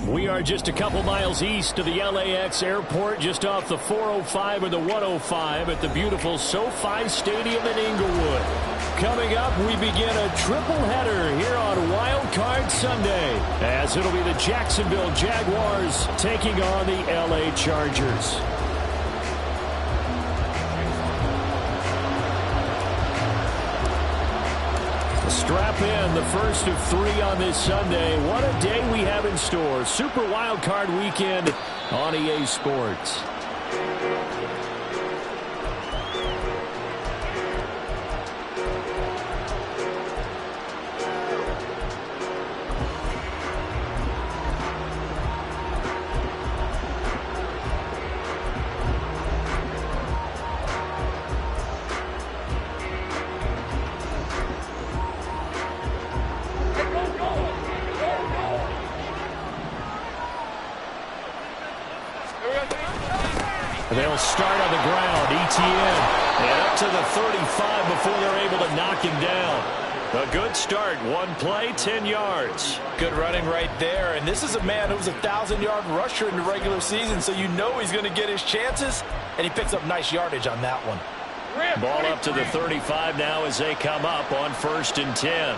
We are just a couple miles east of the LAX airport, just off the 405 or the 105 at the beautiful SoFi Stadium in Inglewood. Coming up, we begin a triple header here on Wild Card Sunday, as it'll be the Jacksonville Jaguars taking on the LA Chargers. Strap in, the first of 3 on this Sunday. What a day we have in store. Super Wild Card Weekend on EA Sports. They'll start on the ground. Etienne. And up to the 35 before they're able to knock him down. A good start. 1 play, 10 yards. Good running right there. And this is a man who was a 1,000-yard rusher in the regular season, so you know he's going to get his chances. And he picks up nice yardage on that one. Ball up to the 35 now as they come up on 1st and 10.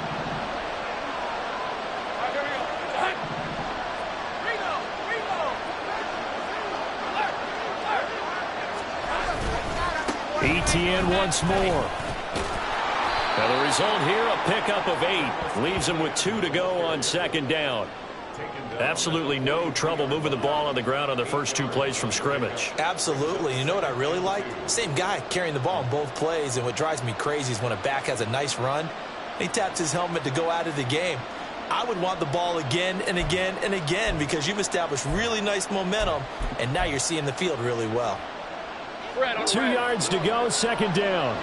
Etienne once more. Now the result here, a pickup of 8. Leaves him with 2 to go on 2nd down. Absolutely no trouble moving the ball on the ground on the first 2 plays from scrimmage. Absolutely. You know what I really like? Same guy carrying the ball in both plays, and what drives me crazy is when a back has a nice run, he taps his helmet to go out of the game. I would want the ball again and again and again because you've established really nice momentum, and now you're seeing the field really well. 2 yards to go, 2nd down.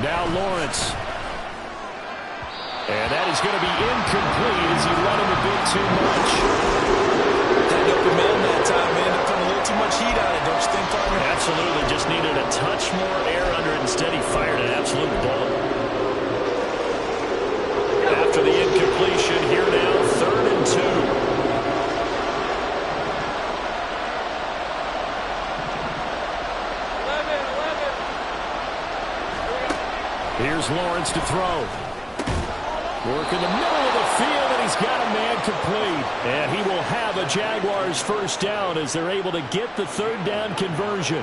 Now Lawrence. And that is going to be incomplete as he let him a bit too much. That open man that time, man. Put a little too much heat on it, don't you think, partner? Absolutely. Just needed a touch more air under it. Instead, he fired an absolute bullet. After the incompletion, here now, 3rd and 2. Here's Lawrence to throw. Work in the middle of the field, and he's got a man complete. And he will have a Jaguars 1st down as they're able to get the 3rd down conversion.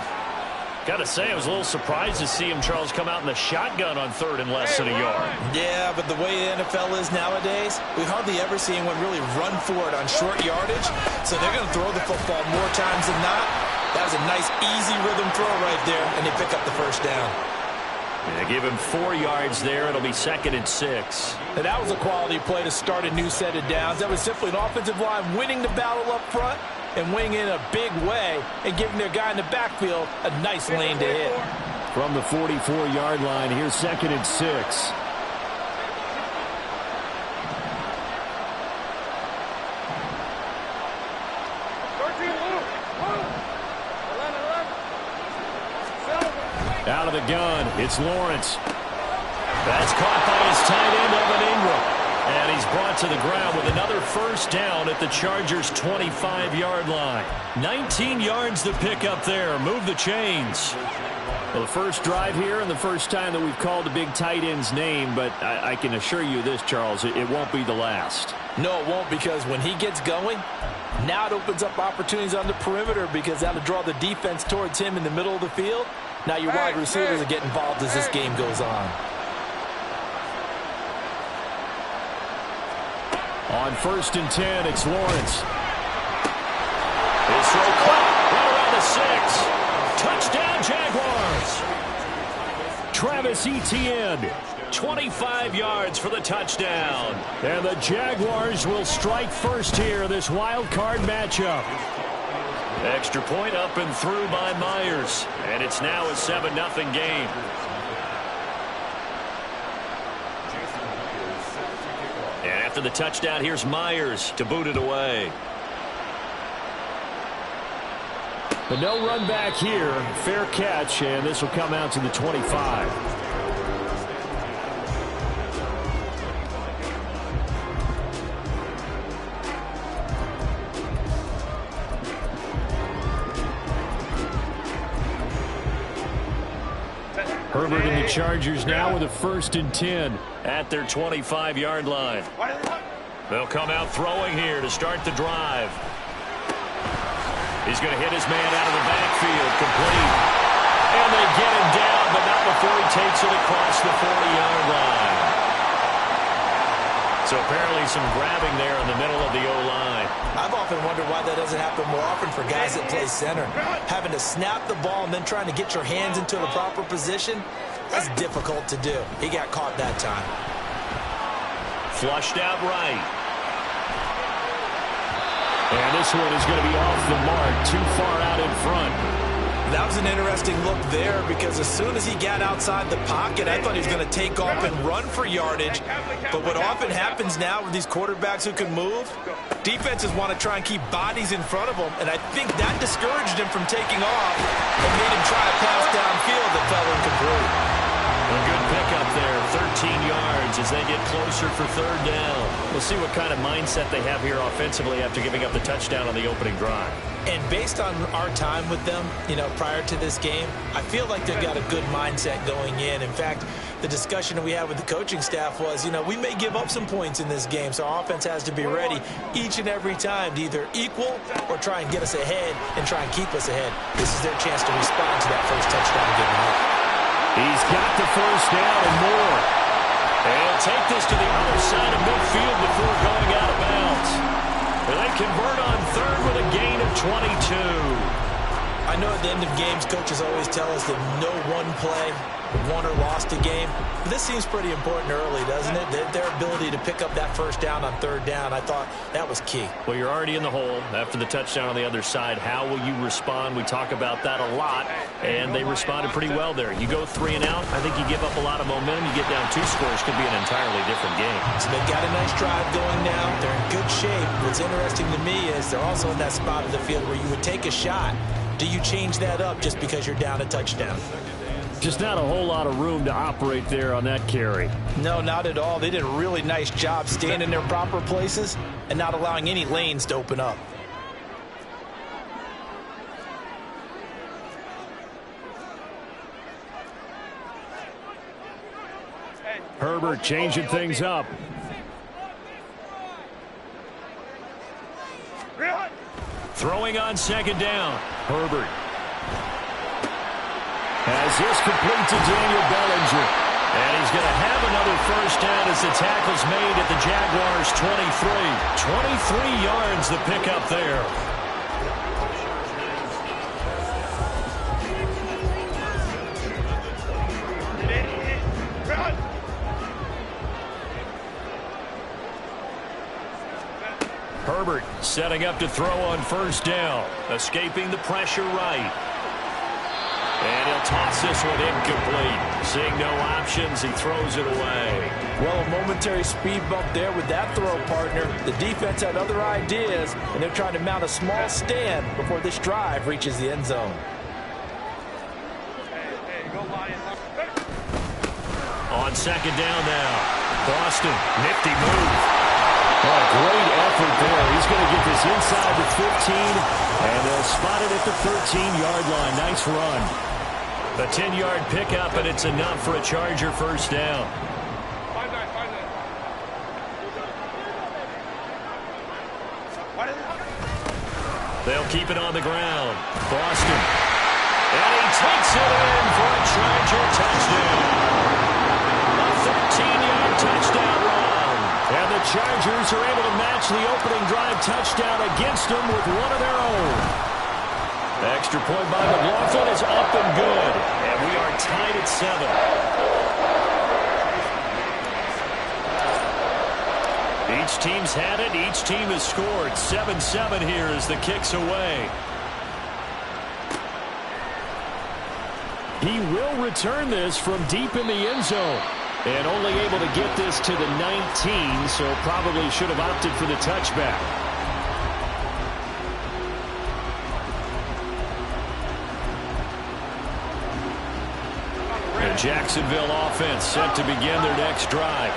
Got to say, I was a little surprised to see him, Charles, come out in the shotgun on 3rd and less than a yard. Yeah, but the way the NFL is nowadays, we hardly ever see anyone really run for it on short yardage. So they're going to throw the football more times than not. That was a nice, easy rhythm throw right there, and they pick up the 1st down. Yeah, give him 4 yards there. It'll be 2nd and 6. And that was a quality play to start a new set of downs. That was simply an offensive line winning the battle up front and winning in a big way and giving their guy in the backfield a nice lane to hit. From the 44-yard line, here's 2nd and 6. Out of the gun, it's Lawrence. That's caught by his tight end, Evan Ingram. And he's brought to the ground with another 1st down at the Chargers' 25-yard line. 19 yards to pick up there. Move the chains. Well, the first drive here and the first time that we've called the big tight end's name, but I can assure you this, Charles, it won't be the last. No, it won't, because when he gets going, now it opens up opportunities on the perimeter because that'll draw the defense towards him in the middle of the field. Now your wide receivers are getting involved as this game goes on. On 1st and 10, it's Lawrence. His throw caught right around the 6. Touchdown, Jaguars. Travis Etienne, 25 yards for the touchdown. And the Jaguars will strike first here, this wild card matchup. Extra point up and through by Myers. And it's now a 7-0 game. And after the touchdown, here's Myers to boot it away. But no run back here. Fair catch, and this will come out to the 25. Herbert and the Chargers now with a 1st and 10 at their 25-yard line. They'll come out throwing here to start the drive. He's going to hit his man out of the backfield, complete. And they get him down, but not before he takes it across the 40-yard line. So apparently some grabbing there in the middle of the O-line. I've often wondered why that doesn't happen more often for guys that play center. Having to snap the ball and then trying to get your hands into the proper position, that's difficult to do. He got caught that time. Flushed out right. And this one is going to be off the mark, too far out in front. That was an interesting look there because as soon as he got outside the pocket, I thought he was going to take off and run for yardage. But what often happens now with these quarterbacks who can move, defenses want to try and keep bodies in front of them, and I think that discouraged him from taking off and made him try to pass downfield that fell incomplete. A good pickup there, 13 yards as they get closer for 3rd down. We'll see what kind of mindset they have here offensively after giving up the touchdown on the opening drive. And based on our time with them, prior to this game, I feel like they've got a good mindset going in. In fact, the discussion that we had with the coaching staff was, we may give up some points in this game, so our offense has to be ready each and every time to either equal or try and get us ahead and try and keep us ahead. This is their chance to respond to that first touchdown given up. He's got the 1st down and more. And take this to the other side of midfield before going out of bounds. And they convert on 3rd with a gain of 22. I know at the end of games, coaches always tell us that no one play won or lost a game. But this seems pretty important early, doesn't it? Their ability to pick up that 1st down on 3rd down, I thought that was key. Well, you're already in the hole after the touchdown on the other side. How will you respond? We talk about that a lot, and they responded pretty well there. You go 3 and out, I think you give up a lot of momentum. You get down 2 scores, could be an entirely different game. So they've got a nice drive going now. They're in good shape. What's interesting to me is they're also in that spot of the field where you would take a shot. Do you change that up just because you're down a touchdown? Just not a whole lot of room to operate there on that carry. No, not at all. They did a really nice job staying in their proper places and not allowing any lanes to open up. Herbert changing things up. Throwing on 2nd down. Herbert has this complete to Daniel Bellinger. And he's going to have another 1st down as the tackle's made at the Jaguars' 23. 23 yards the pickup there. Herbert setting up to throw on 1st down. Escaping the pressure right. And he'll toss this one incomplete. Seeing no options, he throws it away. Well, a momentary speed bump there with that throw, partner. The defense had other ideas, and they're trying to mount a small stand before this drive reaches the end zone. On 2nd down now. Boston, nifty move. Oh, great effort there. He's going to get this inside the 15, and they'll spot it at the 13-yard line. Nice run. A 10-yard pickup, and it's enough for a Charger 1st down. They'll keep it on the ground. Boston. And he takes it in for a Charger touchdown. A 13-yard touchdown run. And the Chargers are able to match the opening drive touchdown against them with one of their own. Extra point by McLaughlin is up and good. And we are tied at 7. Each team's had it. Each team has scored. 7-7 here as the kick's away. He will return this from deep in the end zone. And only able to get this to the 19, so probably should have opted for the touchback. The Jacksonville offense set to begin their next drive.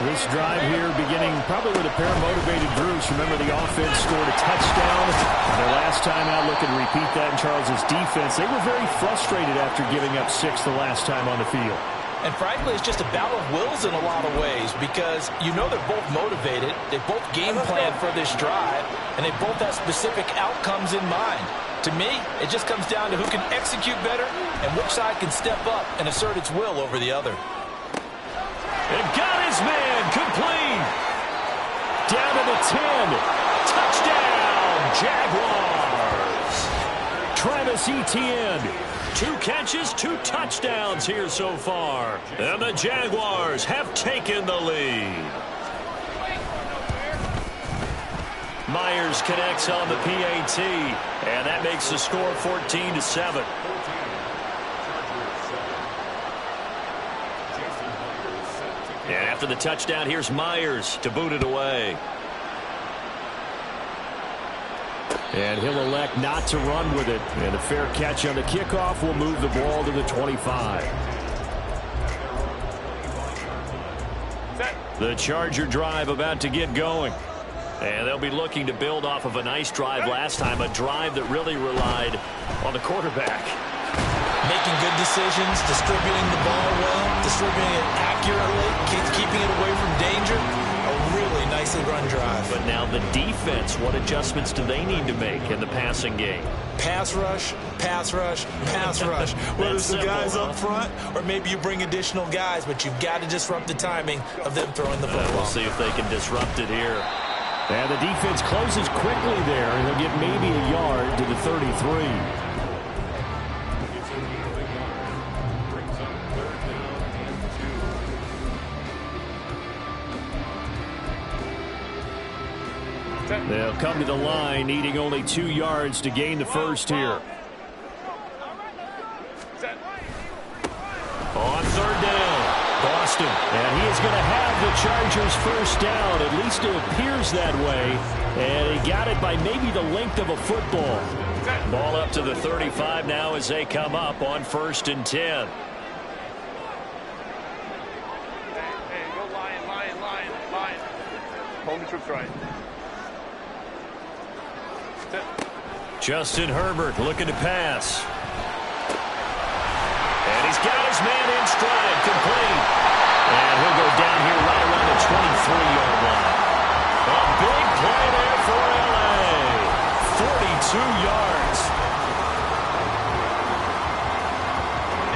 This drive here beginning probably with a pair of motivated groups. Remember, the offense scored a touchdown. Their last time out, looking to repeat that in Charles' defense. They were very frustrated after giving up 6 the last time on the field. And frankly, it's just a battle of wills in a lot of ways because you know they're both motivated. They both game plan for this drive, and they both have specific outcomes in mind. To me, it just comes down to who can execute better and which side can step up and assert its will over the other. And got his man complete. Down to the 10. Touchdown, Jaguars. Travis Etienne. 2 catches, 2 touchdowns here so far. And the Jaguars have taken the lead. Myers connects on the PAT, and that makes the score 14-7. And after the touchdown, here's Myers to boot it away. And he'll elect not to run with it. And a fair catch on the kickoff will move the ball to the 25. The Charger drive about to get going. And they'll be looking to build off of a nice drive last time, a drive that really relied on the quarterback. Making good decisions, distributing the ball well, distributing it accurately, keeping it away from danger. A really nicely run drive. But now the defense, what adjustments do they need to make in the passing game? Pass rush, pass rush, pass rush. Whether it's the guys up front or maybe you bring additional guys, but you've got to disrupt the timing of them throwing the football. We'll see if they can disrupt it here. And the defense closes quickly there, and they'll get maybe a yard to the 33. They'll come to the line, needing only 2 yards to gain the first here. On 3rd down, Boston. And he is going to have the Chargers first down. At least it appears that way. And he got it by maybe the length of a football. Ball up to the 35 now as they come up on 1st and 10. Hey, go lion. Home troops right. Justin Herbert looking to pass. And he's got his man in stride, complete. And he'll go down here right around the 23-yard line. A big play there for L.A. 42 yards.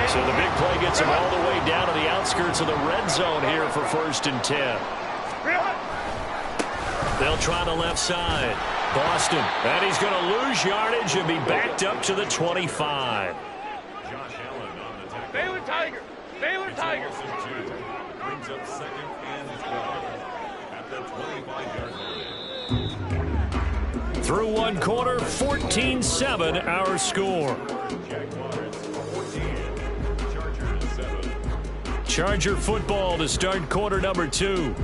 So the big play gets him all the way down to the outskirts of the red zone here for 1st and 10. They'll try the left side. Boston. And he's going to lose yardage and be backed up to the 25. Baylor Tiger. Baylor Tiger. Brings up 2nd and 12 at the 25-yard line. Through 1 quarter, 14-7 our score. Charger football to start quarter number 2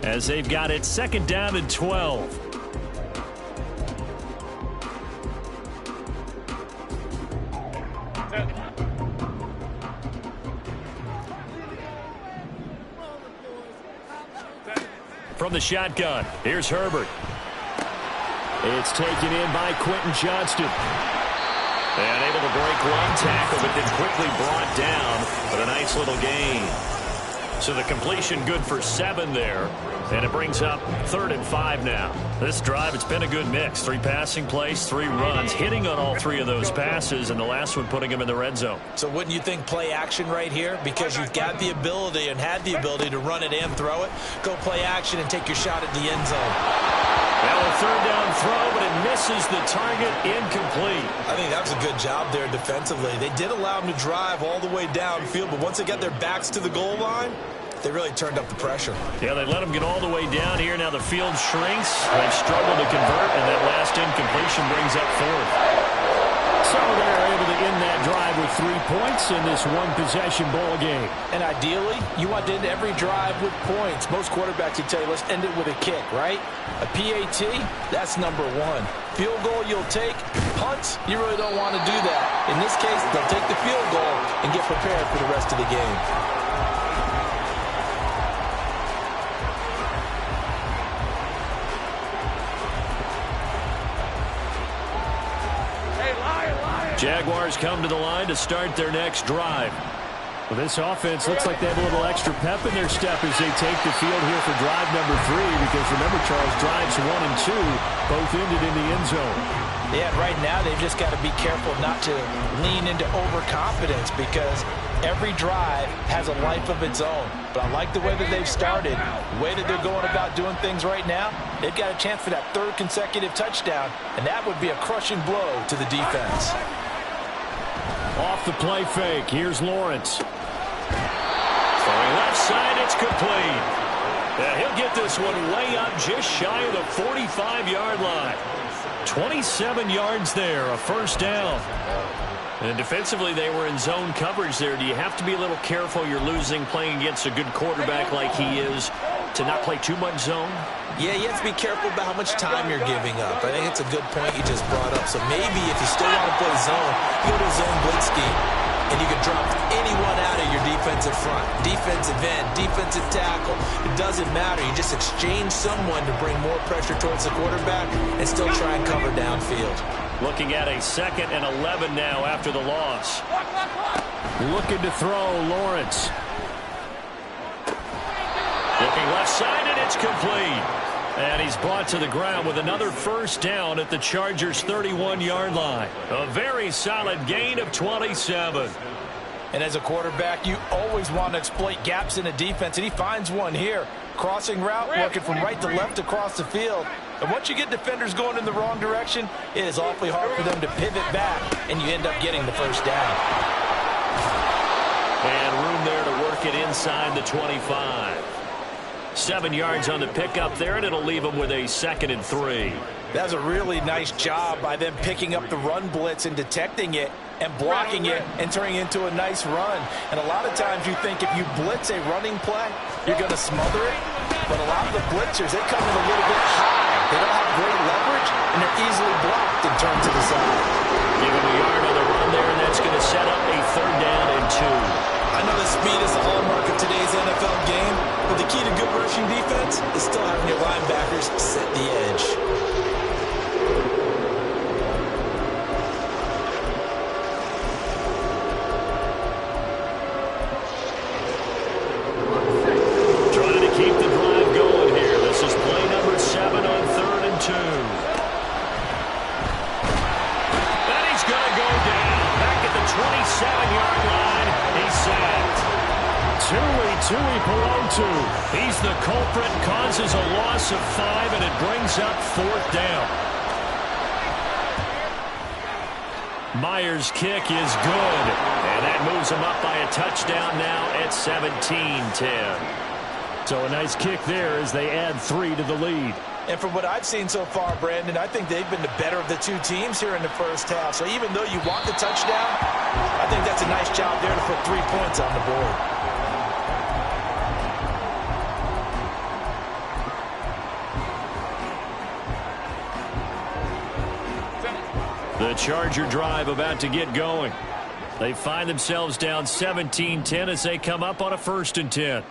as they've got it 2nd down and 12. From the shotgun, here's Herbert. It's taken in by Quentin Johnston. And able to break 1 tackle, but then quickly brought down. But a nice little gain. So the completion good for 7 there. And it brings up 3rd and 5 now. This drive, it's been a good mix. 3 passing plays, 3 runs, hitting on all 3 of those passes, and the last one putting him in the red zone. So wouldn't you think play action right here? Because you've got the ability and had the ability to run it and throw it. Go play action and take your shot at the end zone. Now a 3rd down throw, but it misses the target, incomplete. I think that was a good job there defensively. They did allow them to drive all the way downfield, but once they got their backs to the goal line, they really turned up the pressure. Yeah, they let them get all the way down here. Now the field shrinks. They've struggled to convert, and that last incompletion brings up 4th. So they're able to end that drive with 3 points in this 1-possession ball game. And ideally, you want to end every drive with points. Most quarterbacks would tell you, let's end it with a kick, right? A PAT, that's number 1. Field goal you'll take. Punts, you really don't want to do that. In this case, they'll take the field goal and get prepared for the rest of the game. Jaguars come to the line to start their next drive. Well, this offense looks like they have a little extra pep in their step as they take the field here for drive number 3, because remember, Charles, drives 1 and 2 both ended in the end zone. Yeah, right now they've just got to be careful not to lean into overconfidence, because every drive has a life of its own. But I like the way that they've started, the way that they're going about doing things right now. They've got a chance for that 3rd consecutive touchdown, and that would be a crushing blow to the defense. Off the play fake, here's Lawrence. Throwing left side, it's complete. Yeah, he'll get this one way up just shy of the 45-yard line. 27 yards there, a first down. And defensively, they were in zone coverage there. Do you have to be a little careful? You're losing playing against a good quarterback like he is to not play too much zone? Yeah, you have to be careful about how much time you're giving up. I think it's a good point you just brought up. So maybe if you still want to play zone, you go to a zone blitz scheme, and you can drop anyone out of your defensive front. Defensive end, defensive tackle. It doesn't matter. You just exchange someone to bring more pressure towards the quarterback and still try and cover downfield. Looking at a 2nd and 11 now after the loss. Looking to throw, Lawrence. Looking left side, and it's complete. And he's brought to the ground with another first down at the Chargers' 31-yard line. A very solid gain of 27. And as a quarterback, you always want to exploit gaps in a defense, and he finds one here. Crossing route, working from right to left across the field. And once you get defenders going in the wrong direction, it is awfully hard for them to pivot back, and you end up getting the first down. And room there to work it inside the 25. 7 yards on the pickup there, and it'll leave them with a 2nd and 3. That was a really nice job by them picking up the run blitz and detecting it and blocking it and turning it into a nice run. And a lot of times you think if you blitz a running play, you're going to smother it. But a lot of the blitzers, they come in a little bit high. They don't have great leverage, and they're easily blocked and turned to the side. Give him a yard on the run there, and that's going to set up a 3rd down and 2. I know the speed is the hallmark of today's NFL game, but the key to good rushing defense is still having your linebackers set the edge. Trying to keep the drive going here. This is play number 7 on 3rd and 2. And he's going to go down back at the 27-yard line. He's sacked. Tuipulotu. He's the culprit, causes a loss of 5, and it brings up 4th down. Myers' kick is good, and that moves him up by a touchdown now at 17-10. So a nice kick there as they add 3 to the lead. And from what I've seen so far, Brandon, I think they've been the better of the two teams here in the first half. So even though you want the touchdown, I think that's a nice job there to put 3 points on the board. The Charger drive about to get going. They find themselves down 17-10 as they come up on a 1st and 10.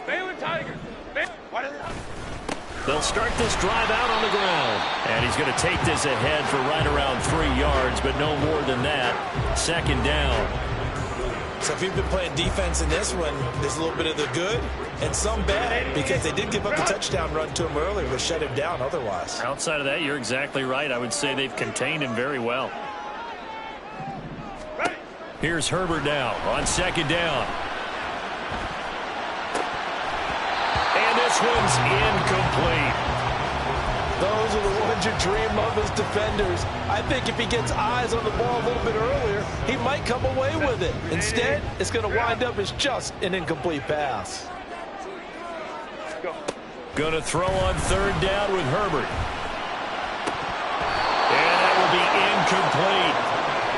Baylor Tigers. They'll start this drive out on the ground. And he's going to take this ahead for right around 3 yards, but no more than that. 2nd down. So if you've been playing defense in this one, there's a little bit of the good and some bad, because they did give up the touchdown run to him earlier, but shut him down otherwise. Outside of that, you're exactly right. I would say they've contained him very well. Here's Herbert now on 2nd down. And this one's incomplete. Those are the ones you dream of as defenders. I think if he gets eyes on the ball a little bit earlier, he might come away with it. Instead, it's going to wind up as just an incomplete pass. Going to throw on 3rd down with Herbert. And that will be incomplete.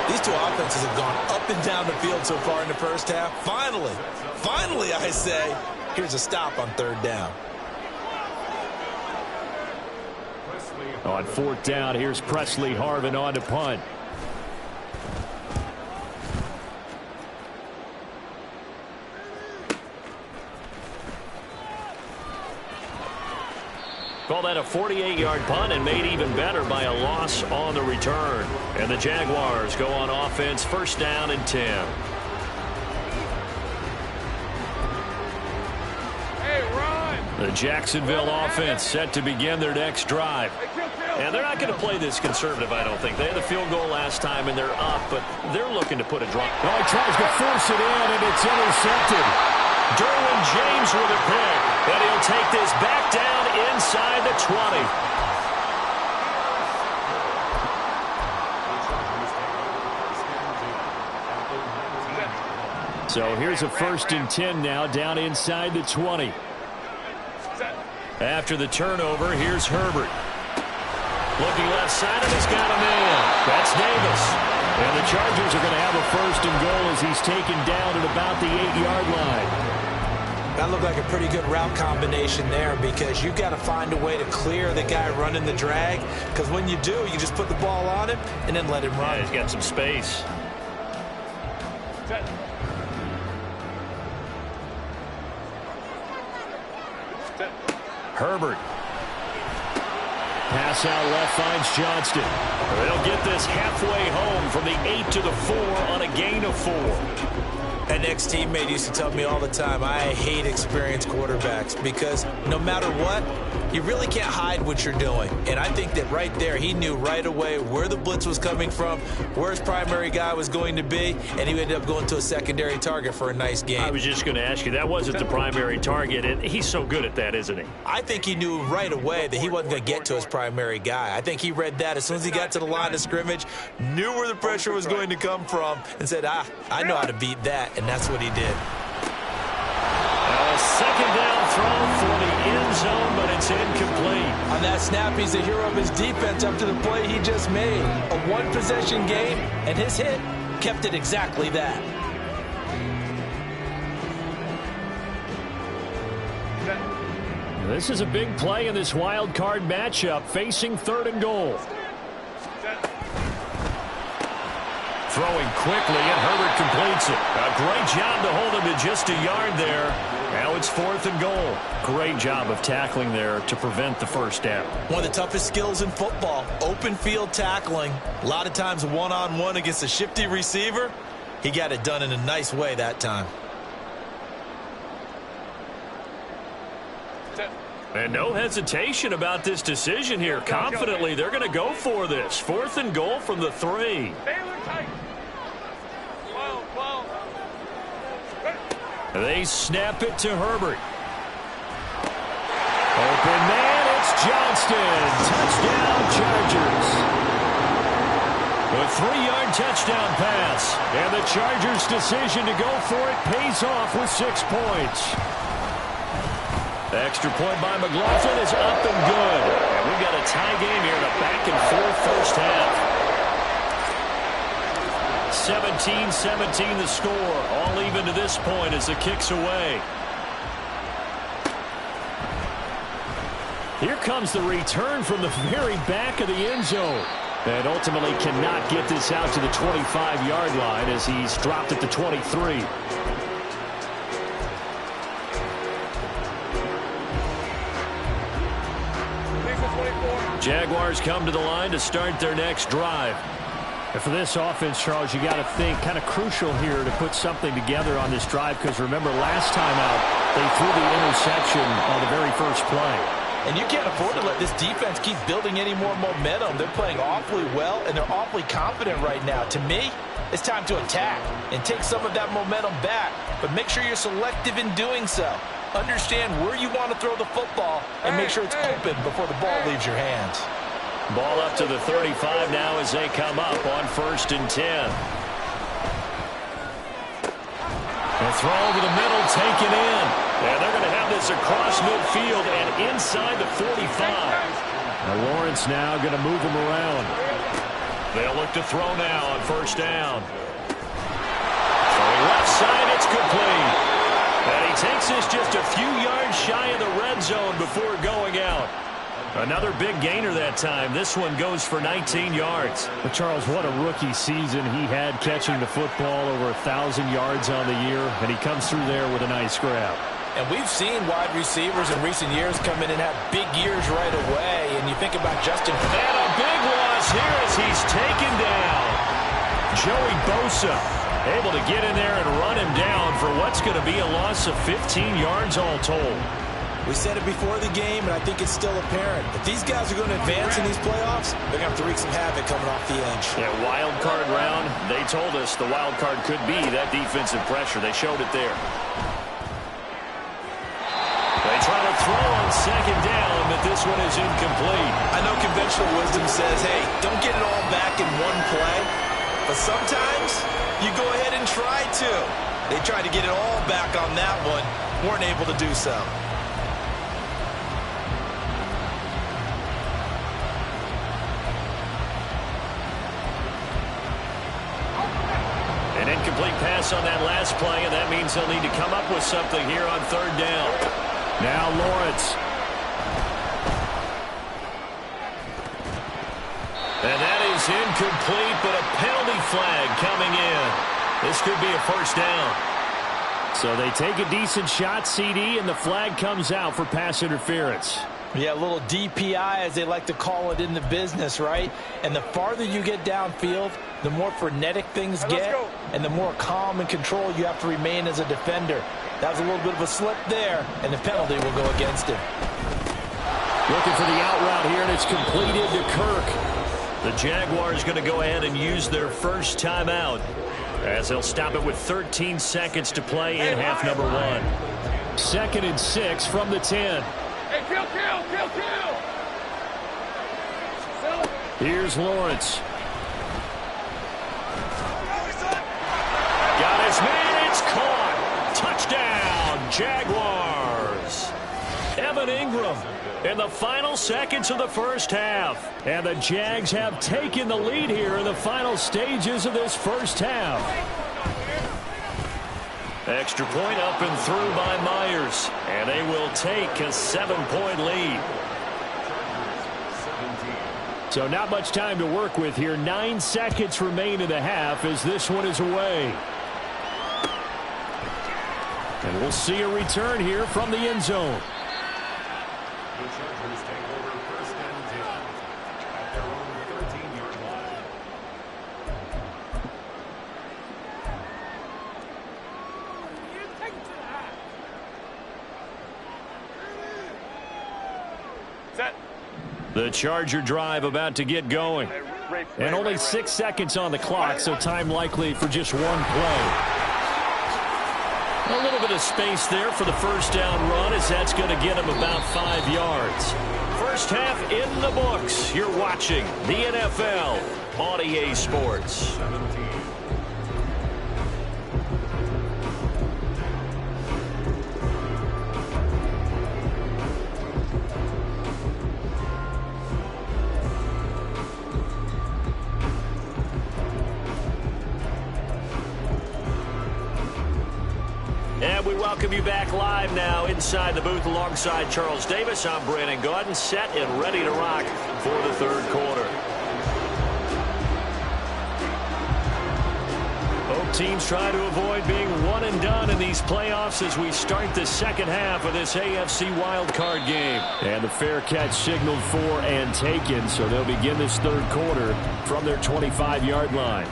These two offenses have gone up and down the field so far in the first half. Finally, I say, here's a stop on 3rd down. On 4th down, here's Presley Harvin on to punt. Call that a 48-yard punt and made even better by a loss on the return. And the Jaguars go on offense, first down and 10. Hey, run! The Jacksonville offense set to begin their next drive. And they're not going to play this conservative, I don't think. They had the field goal last time, and they're up, but they're looking to put a drop. Oh, he tries to force it in, and it's intercepted. Derwin James with a pick, and he'll take this back down inside the 20. So here's a 1st and 10 now, down inside the 20. After the turnover, here's Herbert. Looking left side, and he's got a man. That's Davis. And the Chargers are going to have a 1st and goal as he's taken down at about the 8-yard line. That looked like a pretty good route combination there because you've got to find a way to clear the guy running the drag, because when you do, you just put the ball on him and then let him run. Yeah, he's got some space. Herbert. Pass out left finds Johnston. They'll get this halfway home from the 8 to the 4 on a gain of 4. An ex-teammate used to tell me all the time, I hate experienced quarterbacks because no matter what, you really can't hide what you're doing. And I think that right there, he knew right away where the blitz was coming from, where his primary guy was going to be, and he ended up going to a secondary target for a nice game. I was just going to ask you, that wasn't the primary target, and he's so good at that, isn't he? I think he knew right away that he wasn't going to get to his primary guy. I think he read that as soon as he got to the line of scrimmage, knew where the pressure was going to come from, and said, I know how to beat that, and that's what he did. A second down throw for the end zone, but it's incomplete. On that snap, he's the hero of his defense up to the play he just made. A one-possession game, and his hit kept it exactly that. This is a big play in this wild card matchup, facing 3rd and goal. Throwing quickly, and Herbert completes it. A great job to hold him to just a yard there. Now it's 4th and goal. Great job of tackling there to prevent the first down. One of the toughest skills in football, open field tackling. A lot of times one-on-one against a shifty receiver. He got it done in a nice way that time. And no hesitation about this decision here. Confidently, they're going to go for this. 4th and goal from the 3. They snap it to Herbert. Open man, it's Johnston. Touchdown, Chargers. A 3-yard touchdown pass. And the Chargers' decision to go for it pays off with 6 points. Extra point by McLaughlin is up and good. And we've got a tie game here in a back-and-forth first half. 17-17 the score. All even to this point as the kick's away. Here comes the return from the very back of the end zone. And ultimately cannot get this out to the 25-yard line as he's dropped at the 23. Jaguars come to the line to start their next drive. And for this offense, Charles, you got to think kind of crucial here to put something together on this drive, because remember last time out they threw the interception on the very first play. And you can't afford to let this defense keep building any more momentum. They're playing awfully well, and they're awfully confident right now. To me, it's time to attack and take some of that momentum back, but make sure you're selective in doing so. Understand where you want to throw the football and make sure it's open before the ball leaves your hands. Ball up to the 35 now as they come up on 1st and 10. The throw over the middle, taken in. And they're going to have this across midfield and inside the 45. Now Lawrence now going to move him around. They'll look to throw now on 1st down. Throwing left side, it's complete. And he takes this just a few yards shy of the red zone before going out. Another big gainer that time. This one goes for 19 yards. But Charles, what a rookie season he had, catching the football over 1,000 yards on the year, and he comes through there with a nice grab. And we've seen wide receivers in recent years come in and have big years right away. And you think about Justin. And a big loss here as he's taken down. Joey Bosa able to get in there and run him down for what's going to be a loss of 15 yards all told. We said it before the game, and I think it's still apparent. If these guys are going to advance in these playoffs, they're going to have to wreak some havoc coming off the edge. Yeah, wild card round. They told us the wild card could be that defensive pressure. They showed it there. They try to throw on second down, but this one is incomplete. I know conventional wisdom says, hey, don't get it all back in one play. But sometimes you go ahead and try to. They tried to get it all back on that one. Weren't able to do so. An incomplete pass on that last play, and that means they'll need to come up with something here on third down. Now Lawrence. And that is incomplete, but a penalty flag coming in. This could be a first down. So they take a decent shot, CD, and the flag comes out for pass interference. Yeah, a little DPI, as they like to call it in the business, right? And the farther you get downfield, the more frenetic things get, and the more calm and control you have to remain as a defender. That was a little bit of a slip there, and the penalty will go against him. Looking for the out route here, and it's completed to Kirk. The Jaguars going to go ahead and use their first timeout as they'll stop it with 13 seconds to play in half number one. 2nd and 6 from the 10. Hey, kill! Here's Lawrence. Got his man, it's caught. Touchdown, Jaguars. Evan Ingram in the final seconds of the first half. And the Jags have taken the lead here in the final stages of this first half. Extra point up and through by Myers. And they will take a 7-point lead. So not much time to work with here. 9 seconds remain in the half as this one is away. And we'll see a return here from the end zone. The Chargers take over first and 10 at their own 13-yard line. Set. The Charger drive about to get going. And only 6 seconds on the clock, so time likely for just one play. A little bit of space there for the first down run, as that's going to get him about 5 yards. First half in the books. You're watching the NFL on EA Sports. And we welcome you back live now inside the booth alongside Charles Davis. I'm Brandon Gaudin, set and ready to rock for the third quarter. Both teams try to avoid being one and done in these playoffs as we start the second half of this AFC wildcard game. And the fair catch signaled for and taken, so they'll begin this third quarter from their 25-yard line.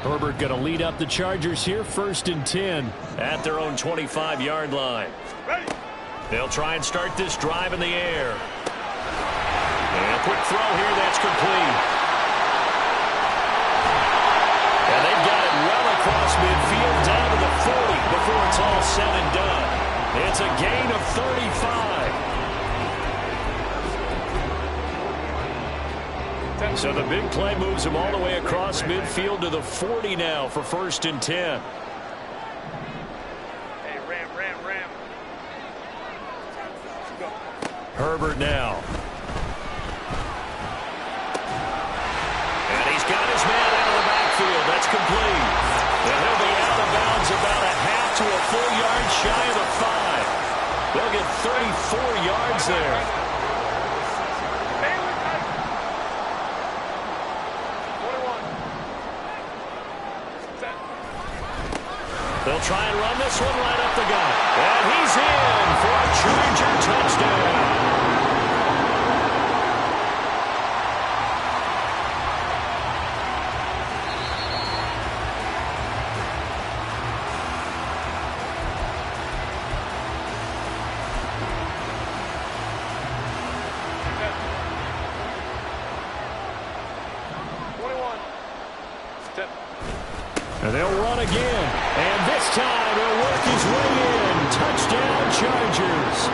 Herbert going to lead up the Chargers here, 1st and 10. At their own 25-yard line. They'll try and start this drive in the air. And a quick throw here, that's complete. And they've got it well across midfield, down to the 40 before it's all said and done. It's a gain of 35. So the big play moves him all the way across midfield to the 40 now for 1st and 10. Hey, ram. Herbert now. And he's got his man out of the backfield. That's complete. And he'll be out of bounds about a half to a full yard shy of the 5. They'll get 34 yards there. They'll try and run this one right up the gut. And he's in for a Charger touchdown. And they'll run again. And this time he'll work his way in. Touchdown, Chargers.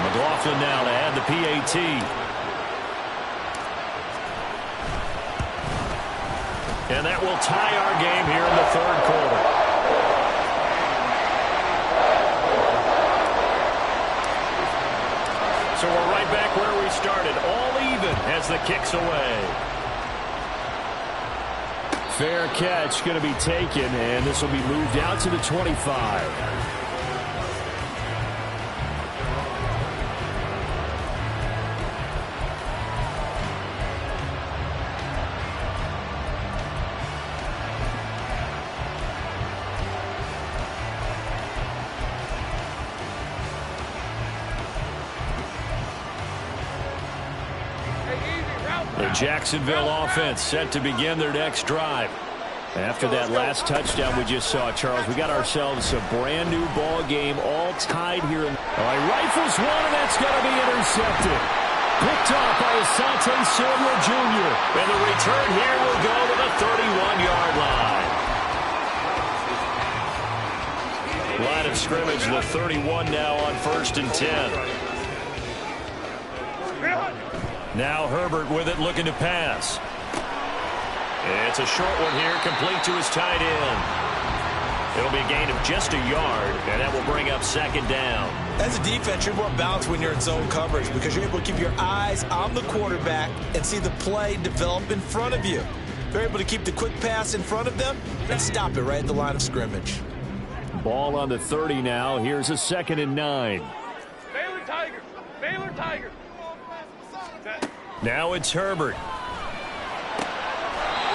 McLaughlin now to add the PAT. And that will tie our game here in the third quarter. So we're right back where we started. All even as the kick's away. Fair catch going to be taken, and this will be moved out to the 25. The Jacksonville offense set to begin their next drive. After that last touchdown we just saw, Charles, we got ourselves a brand new ball game, all tied here. All right, rifles one, and that's going to be intercepted. Picked off by Asante Samuel Jr. And the return here will go to the 31-yard line. Line of scrimmage, the 31 now on 1st and 10. Now Herbert with it, looking to pass. It's a short one here, complete to his tight end. It'll be a gain of just a yard, and that will bring up 2nd down. As a defense, you're more balanced when you're in zone coverage because you're able to keep your eyes on the quarterback and see the play develop in front of you. They're able to keep the quick pass in front of them and stop it right at the line of scrimmage. Ball on the 30 now. Here's a 2nd and 9. Baylor Tigers. Baylor Tigers. Now it's Herbert.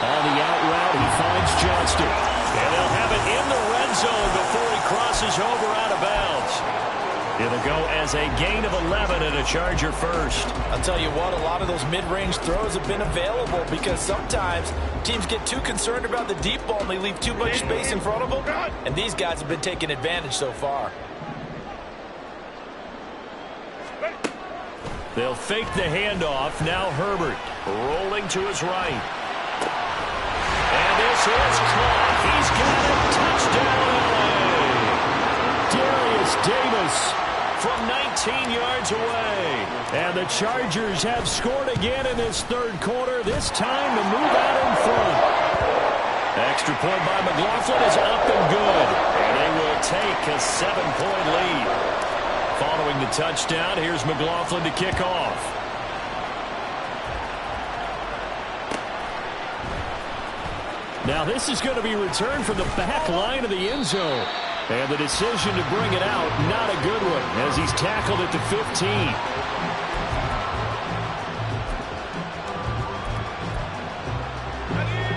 On the out route, he finds Johnston. And they'll have it in the red zone before he crosses over out of bounds. It'll go as a gain of 11 and a Charger first. I'll tell you what, a lot of those mid-range throws have been available because sometimes teams get too concerned about the deep ball and they leave too much space in front of them. And these guys have been taking advantage so far. They'll fake the handoff. Now Herbert rolling to his right. And this is caught. He's got it. Touchdown, LA. Darius Davis from 19 yards away. And the Chargers have scored again in this third quarter, this time to move out in front. Extra point by McLaughlin is up and good. And they will take a 7-point lead. Following the touchdown, here's McLaughlin to kick off. Now this is going to be returned from the back line of the end zone. And the decision to bring it out, not a good one, as he's tackled at the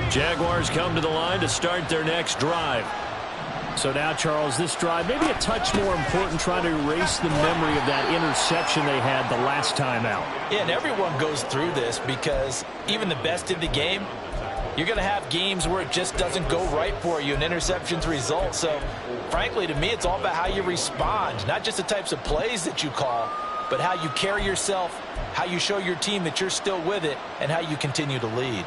15. Jaguars come to the line to start their next drive. So now, Charles, this drive maybe a touch more important, trying to erase the memory of that interception they had the last time out. Yeah, and everyone goes through this because even the best in the game, you're going to have games where it just doesn't go right for you and interceptions result. So, frankly, to me, it's all about how you respond, not just the types of plays that you call, but how you carry yourself, how you show your team that you're still with it, and how you continue to lead.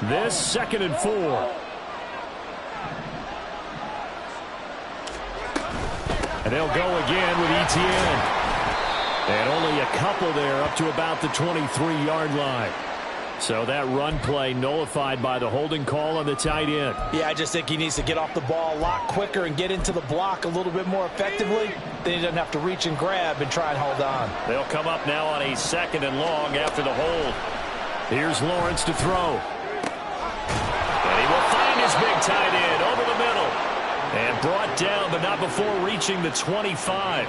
This 2nd and 4. And they'll go again with Etienne. And only a couple there up to about the 23-yard line. So that run play nullified by the holding call on the tight end. Yeah, I just think he needs to get off the ball a lot quicker and get into the block a little bit more effectively. Then he doesn't have to reach and grab and try and hold on. They'll come up now on a 2nd and long after the hold. Here's Lawrence to throw. And he will find his big tight end over the middle. And brought down, but not before reaching the 25.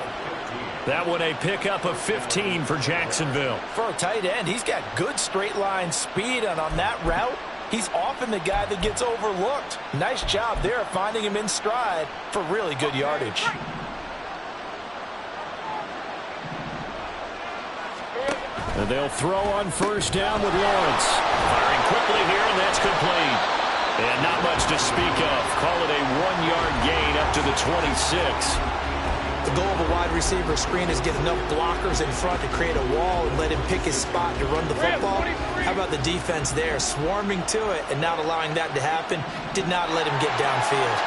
That one a pickup of 15 for Jacksonville. For a tight end, he's got good straight line speed, and on that route, he's often the guy that gets overlooked. Nice job there finding him in stride for really good yardage. And they'll throw on first down with Lawrence. Firing quickly here, and that's complete. And not much to speak of. Call it a 1-yard gain up to the 26. The goal of a wide receiver screen is get enough blockers in front to create a wall and let him pick his spot to run the football. How about the defense there, swarming to it and not allowing that to happen? Did not let him get downfield.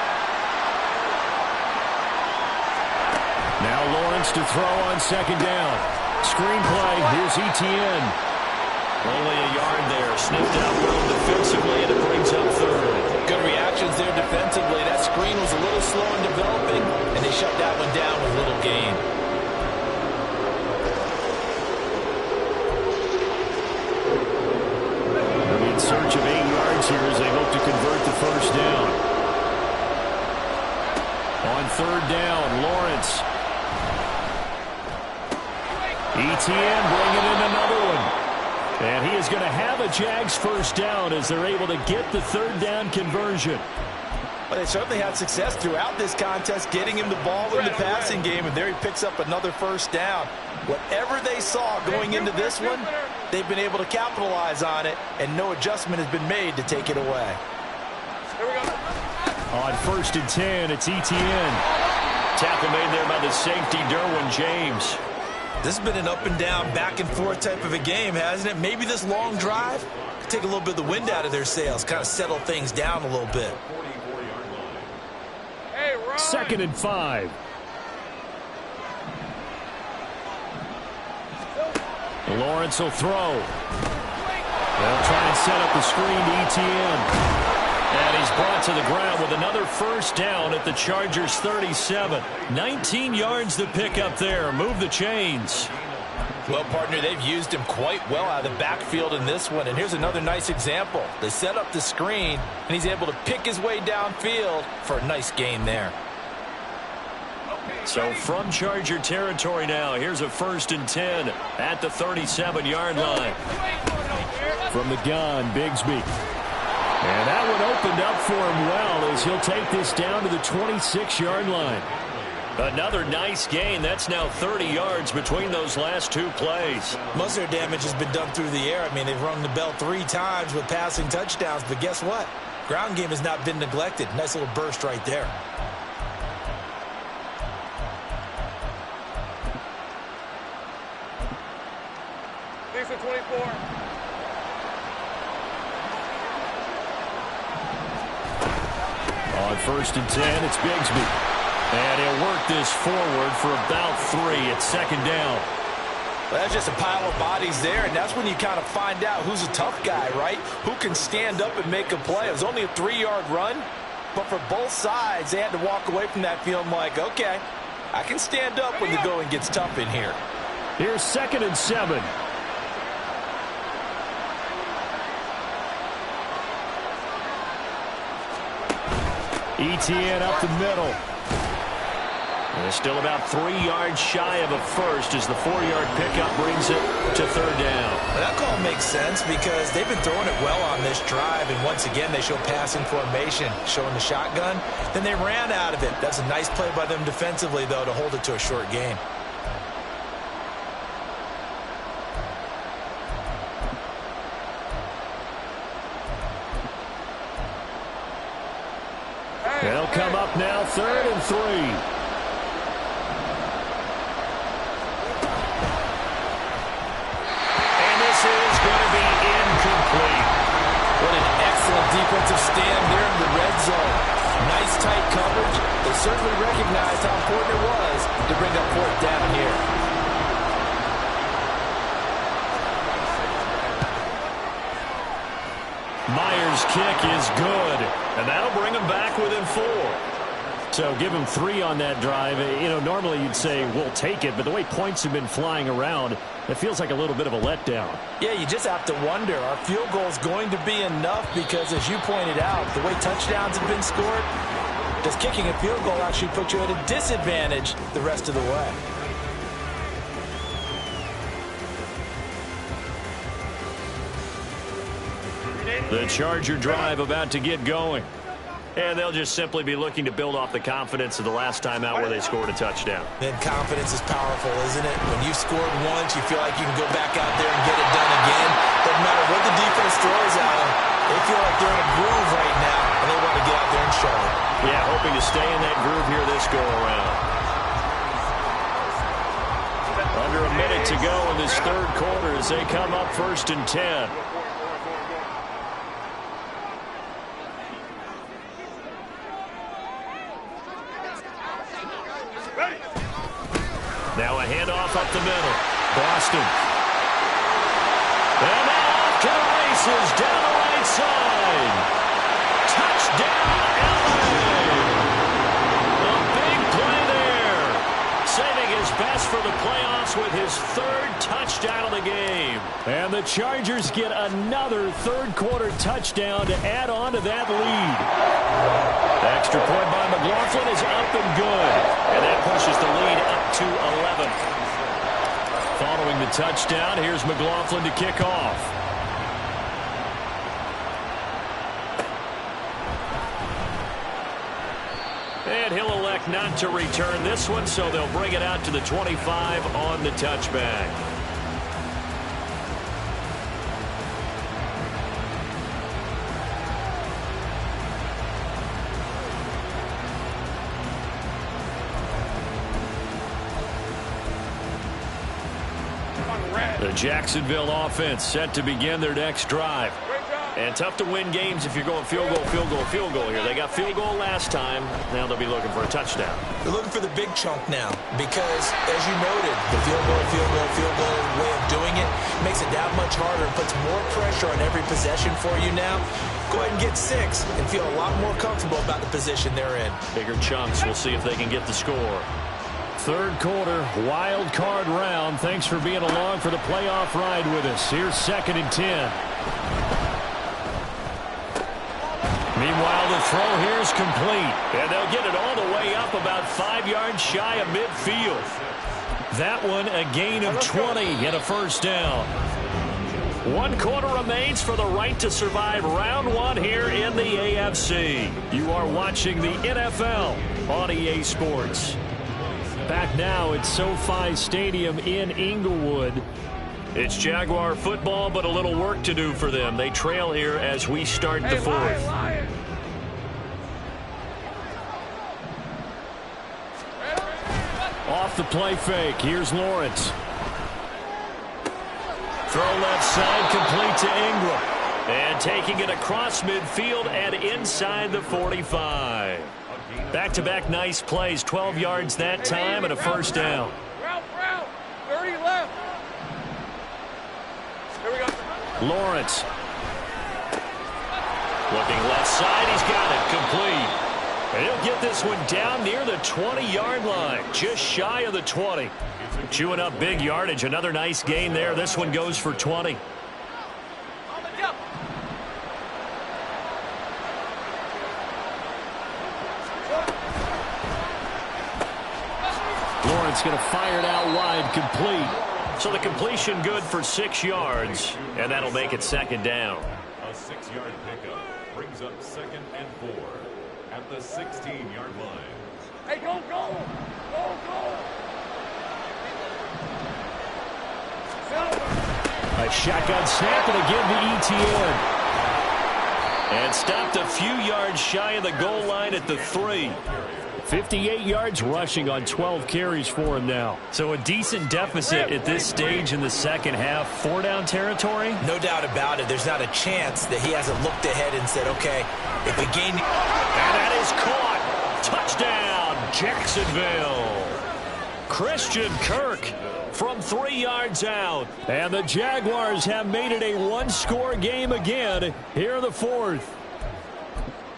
Now Lawrence to throw on second down. Screen play, here's Etienne. Only a yard there, sniffed out well defensively, and it brings up third. Good reactions there defensively. That screen was a little slow in developing, and they shut that one down with little gain. They're in search of 8 yards here as they hope to convert the first down. On third down, Lawrence. Etienne bringing in another one. And he is going to have a Jags first down as they're able to get the third down conversion. Well, they certainly had success throughout this contest, getting him the ball in the passing game, and there he picks up another first down. Whatever they saw going into this one, they've been able to capitalize on it, and no adjustment has been made to take it away. On first and 10, it's Etienne. Tackle made there by the safety, Derwin James. This has been an up and down, back and forth type of a game, hasn't it? Maybe this long drive could take a little bit of the wind out of their sails, kind of settle things down a little bit. Second and 5. Lawrence will throw. They'll try and set up the screen to Etienne. And he's brought to the ground with another first down at the Chargers 37. 19 yards to pick up there. Move the chains. Well, partner, they've used him quite well out of the backfield in this one. And here's another nice example. They set up the screen, and he's able to pick his way downfield for a nice gain there. So from Charger territory now, here's a first and 10 at the 37-yard line. From the gun, Bigsby. And that one opened up for him well as he'll take this down to the 26-yard line. Another nice gain. That's now 30 yards between those last two plays. Most of their damage has been done through the air. I mean, they've rung the bell 3 times with passing touchdowns, but guess what? Ground game has not been neglected. Nice little burst right there. Lisa 24. On first and 10, it's Bigsby. And he'll work this forward for about 3 at second down. Well, that's just a pile of bodies there, and that's when you kind of find out who's a tough guy, right? Who can stand up and make a play. It was only a 3-yard run, but for both sides, they had to walk away from that feeling like, okay, I can stand up when the going gets tough in here. Here's second and 7. Etienne up the middle. And still about 3 yards shy of a first as the 4-yard pickup brings it to third down. Well, that call makes sense because they've been throwing it well on this drive, and once again they show passing formation, showing the shotgun. Then they ran out of it. That's a nice play by them defensively, though, to hold it to a short gain. They'll come up now, 3rd and 3. What an excellent defensive stand there in the red zone. Nice tight coverage. They certainly recognized how important it was to bring up 4th down here. Myers' kick is good, and that'll bring him back within 4. So give him 3 on that drive. You know, normally you'd say we'll take it, but the way points have been flying around, it feels like a little bit of a letdown. Yeah, you just have to wonder, are field goals going to be enough? Because as you pointed out, the way touchdowns have been scored, does kicking a field goal actually put you at a disadvantage the rest of the way? The Charger drive about to get going. And they'll just simply be looking to build off the confidence of the last time out where they scored a touchdown. Then confidence is powerful, isn't it? When you've scored once, you feel like you can go back out there and get it done again. Doesn't matter what the defense throws at them. They feel like they're in a groove right now, and they want to get out there and show it. Yeah, hoping to stay in that groove here this go-around. Under a minute to go in this third quarter as they come up 1st and 10. Now a handoff up the middle. Boston. And now off to the races down the right side. Touchdown, LA. A big play there. Saving his best for the playoffs with his 3rd touchdown of the game. And the Chargers get another third-quarter touchdown to add on to that lead. The extra point by McLaughlin is up and good. And that pushes the lead up to 11. Following the touchdown, here's McLaughlin to kick off. And he'll elect not to return this one, so they'll bring it out to the 25 on the touchback. The Jacksonville offense set to begin their next drive. And tough to win games if you're going field goal, field goal, field goal here. They got field goal last time. Now they'll be looking for a touchdown. They're looking for the big chunk now because, as you noted, the field goal way of doing it makes it that much harder and puts more pressure on every possession for you now. Go ahead and get 6 and feel a lot more comfortable about the position they're in. Bigger chunks. We'll see if they can get the score. Third quarter, wild card round. Thanks for being along for the playoff ride with us. Here's 2nd and 10. Meanwhile, the throw here is complete. And they'll get it all the way up about 5 yards shy of midfield. That one a gain of 20 and a first down. 1 quarter remains for the right to survive round 1 here in the AFC. You are watching the NFL on EA Sports. Back now at SoFi Stadium in Inglewood. It's Jaguar football, but a little work to do for them. They trail here as we start the 4th. Off the play fake. Here's Lawrence. Throw left side, complete to Ingram. And taking it across midfield and inside the 45. Back-to-back nice plays, 12 yards that time and a first down. 30 left. Here we go. Lawrence. Looking left side, he's got it, complete. And he'll get this one down near the 20-yard line, just shy of the 20. Chewing up big yardage, another nice gain there. This one goes for 20. Lawrence going to fire it out wide, complete. So the completion good for 6 yards, and that'll make it 2nd down. A 6-yard pickup brings up 2nd and 4 at the 16-yard line. Hey, go, go! Go, go! A shotgun snap and again the ETN. And stopped a few yards shy of the goal line at the 3. 58 yards rushing on 12 carries for him now. So a decent deficit at this stage in the second half. 4-down territory? No doubt about it. There's not a chance that he hasn't looked ahead and said, okay, if we gain... And that is caught. Touchdown, Jacksonville. Christian Kirk from 3 yards out. And the Jaguars have made it a one-score game again here in the 4th.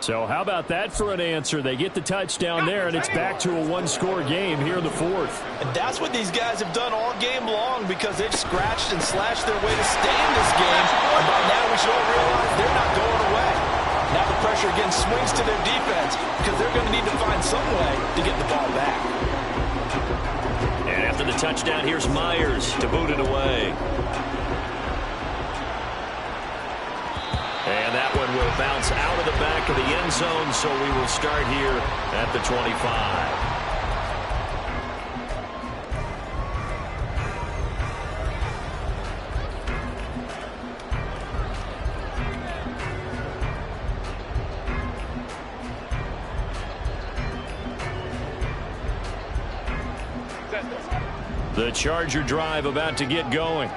So how about that for an answer? They get the touchdown there, and it's back to a one-score game here in the 4th. And that's what these guys have done all game long because they've scratched and slashed their way to stay in this game. And by now we should all realize they're not going away. Now the pressure again swings to their defense because they're going to need to find some way to get the ball back. And after the touchdown, here's Myers to boot it away. And that will bounce out of the back of the end zone, so we will start here at the 25. The Charger drive about to get going.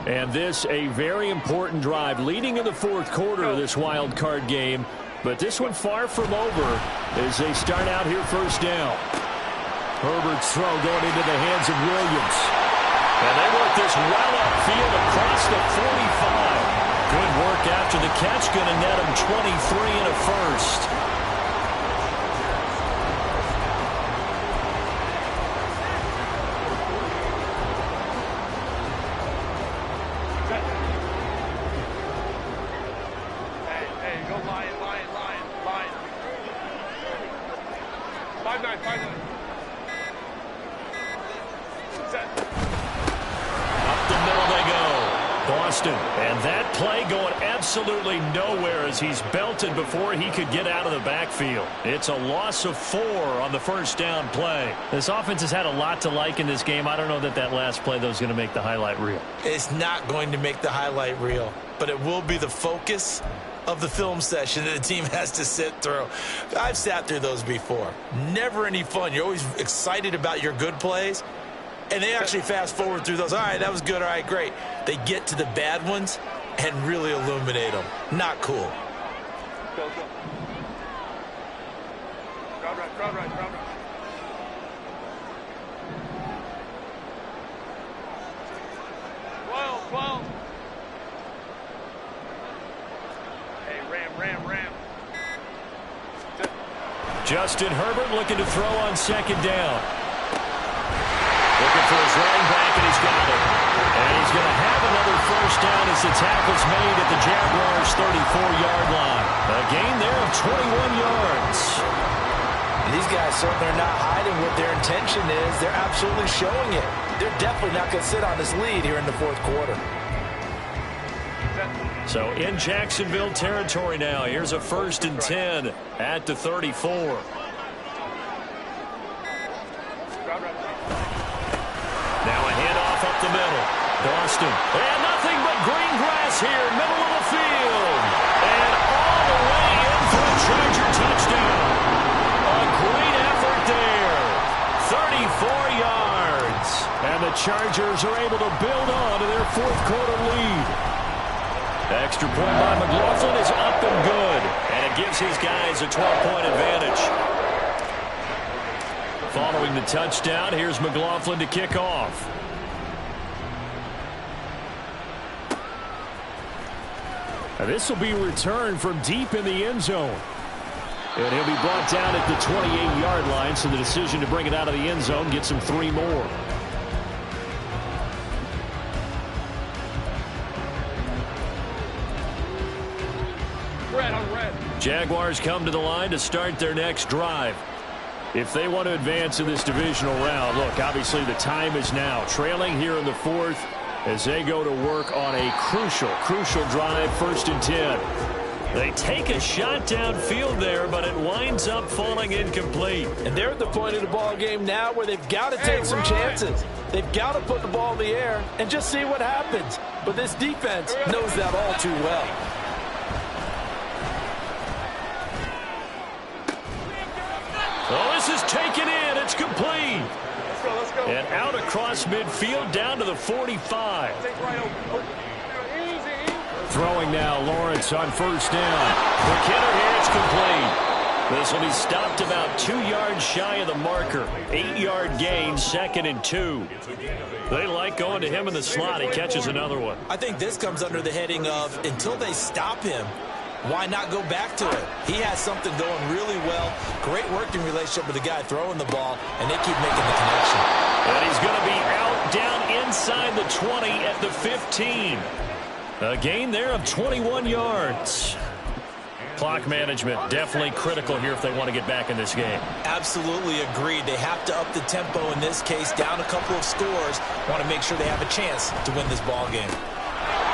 And this a very important drive leading in the fourth quarter of this wild card game. But this one far from over as they start out here first down. Herbert's throw going into the hands of Williams. And they work this well upfield across the 45. Good work after the catch. Going to net him 23 and a first. And that play going absolutely nowhere as he's belted before he could get out of the backfield. It's a loss of 4 on the first down play. This offense has had a lot to like in this game. I don't know that last play, though, is going to make the highlight reel. It's not going to make the highlight reel, but it will be the focus of the film session that the team has to sit through. I've sat through those before. Never any fun. You're always excited about your good plays. And they actually fast forward through those. All right, that was good. All right, great. They get to the bad ones and really illuminate them. Not cool. Go, go. Crowd right, crowd right, crowd right. Well. Hey, ram. Justin Herbert looking to throw on second down. Looking for his running back, and he's got it. And he's going to have another first down as the tackle's made at the Jaguars' 34-yard line. A gain there of 21 yards. These guys certainly are not hiding what their intention is. They're absolutely showing it. They're definitely not going to sit on this lead here in the fourth quarter. So in Jacksonville territory now. Here's a 1st and 10 at the 34. Now a handoff up the middle. Boston. And nothing but green grass here, middle of the field. And all the way in for a Charger touchdown. A great effort there. 34 yards. And the Chargers are able to build on to their fourth quarter lead. Extra point by McLaughlin is up and good. And it gives his guys a 12-point advantage. Following the touchdown, here's McLaughlin to kick off. And this will be returned from deep in the end zone. And he'll be brought down at the 28-yard line, so the decision to bring it out of the end zone gets him 3 more. Red. Jaguars come to the line to start their next drive. If they want to advance in this divisional round, look, obviously the time is now. Trailing here in the fourth as they go to work on a crucial drive, 1st and 10. They take a shot downfield there, but it winds up falling incomplete. And they're at the point of the ball game now where they've got to take some chances. They've got to put the ball in the air and just see what happens. But this defense knows that all too well. Oh, this is taken in. It's complete. Let's go. And out across midfield down to the 45. Take right over. Easy. Throwing now, Lawrence on 1st down. McKinnon here, it's complete. This will be stopped about 2 yards shy of the marker. 8-yard gain, 2nd and 2. They like going to him in the slot. He catches another one. I think this comes under the heading of until they stop him, why not go back to it? He has something going really well. Great working relationship with the guy throwing the ball, and they keep making the connection. And he's going to be out down inside the 20 at the 15. A gain there of 21 yards. Clock management definitely critical here if they want to get back in this game. Absolutely agreed. They have to up the tempo in this case, down a couple of scores. Want to make sure they have a chance to win this ball game.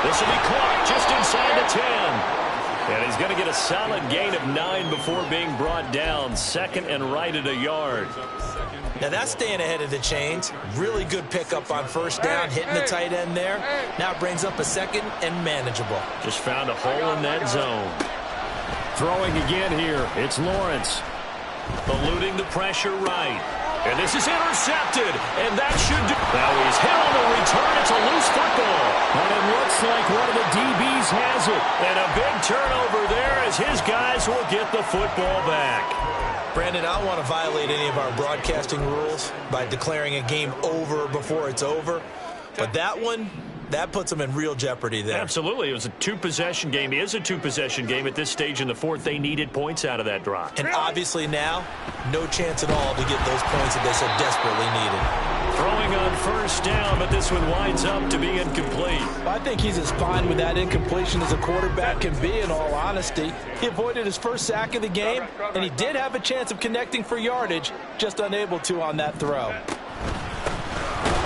This will be caught just inside the 10. And he's going to get a solid gain of 9 before being brought down. Second and right at a yard. Now that's staying ahead of the chains. Really good pickup on first down, hitting the tight end there. Now it brings up a second and manageable. Just found a hole in that zone. Throwing again here. It's Lawrence. Eluding the pressure right. And this is intercepted. And that should do. Now he's hit on the return. It's a loose football. And it looks like one of the DBs has it. And a big turnover there as his guys will get the football back. Brandon, I don't want to violate any of our broadcasting rules by declaring a game over before it's over. But that one, that puts them in real jeopardy there. Absolutely. It was a two-possession game. It is a two-possession game at this stage in the fourth. They needed points out of that drive. And obviously now, no chance at all to get those points that they so desperately needed. Throwing on first down, but this one winds up to be incomplete. I think he's as fine with that incompletion as a quarterback can be, in all honesty. He avoided his first sack of the game, and he did have a chance of connecting for yardage, just unable to on that throw.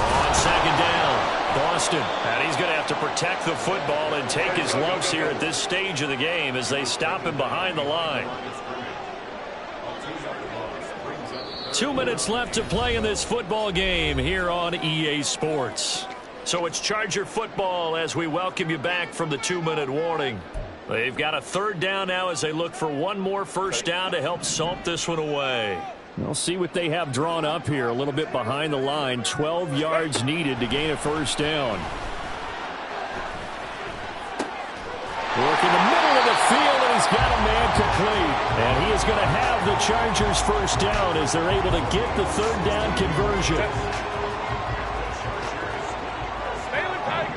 On second down, Boston. And he's going to have to protect the football and take his lumps here at this stage of the game as they stop him behind the line. 2 minutes left to play in this football game here on EA Sports. So it's Charger football as we welcome you back from the 2-minute warning. They've got a third down now as they look for one more first down to help salt this one away. We'll see what they have drawn up here. A little bit behind the line. 12 yards needed to gain a first down. Work in the middle of the field, and he's got a man complete. And he is going to have the Chargers first down as they're able to get the third down conversion. Baylor Tiger.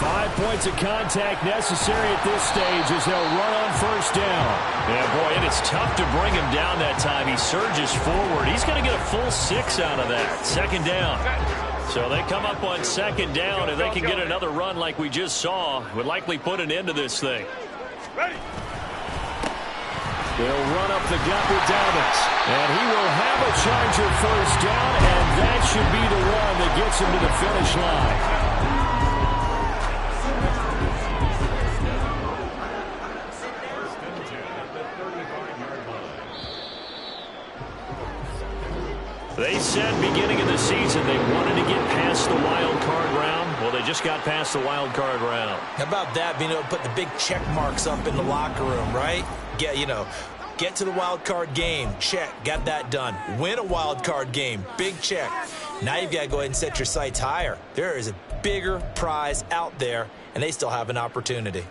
5 points of contact necessary at this stage as they'll run on first down. Yeah, boy, and it's tough to bring him down that time. He surges forward. He's going to get a full 6 out of that. Second down. So they come up on second down, and they can get another run like we just saw. Would likely put an end to this thing. Ready. They'll run up the gut with Dobbins. And he will have a Charger first down, and that should be the run that gets him to the finish line. They said beginning of the season they wanted to get past the wild card round. Well, they just got past the wild card round. How about that, being able to put the big check marks up in the locker room, right? Get to the wild card game. Check. Got that done. Win a wild card game. Big check. Now you've got to go ahead and set your sights higher. There is a bigger prize out there, and they still have an opportunity.